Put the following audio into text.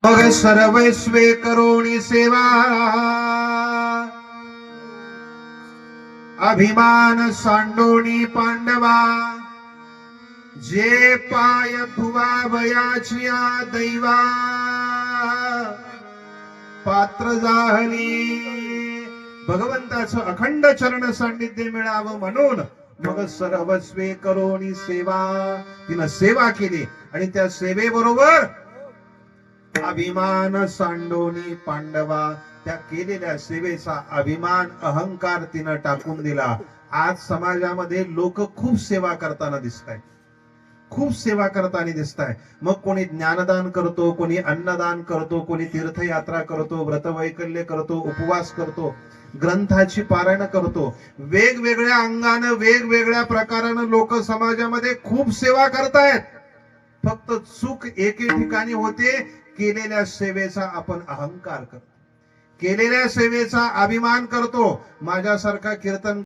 मग सर्वस्वे करोणी सेवा अभिमान सांडोणी पांडवा जे पाय धुवावयाचिया दैवा पात्र जाहली भगवंताचं अखंड चरण सान्निध्य मिळावं म्हणून मग सर्वस्वे करोणी सेवा तिनं सेवा केली आणि त्या सेवेबरोबर अभिमान सांडोनी पांडवा त्या केलेल्या सेवेचा अभिमान अहंकार तिनं टाकून दिला. आज समाजामध्ये लोक खूप सेवा करताना दिसतायत, खूप सेवा करताना दिसताय. मग कोणी ज्ञानदान करतो, कोणी अन्नदान करतो, कोणी तीर्थयात्रा करतो, व्रतवैकल्य करतो, उपवास करतो, ग्रंथाची पारायण करतो. वेगवेगळ्या अंगानं वेगवेगळ्या प्रकारानं लोक समाजामध्ये खूप सेवा करतायत. फक्त चूक एके ठिकाणी होते, केलेल्या सेवेचा आपण अहंकार करतो, केलेल्या सेवेचा अभिमान करतो. माझ्यासारखा कीर्तन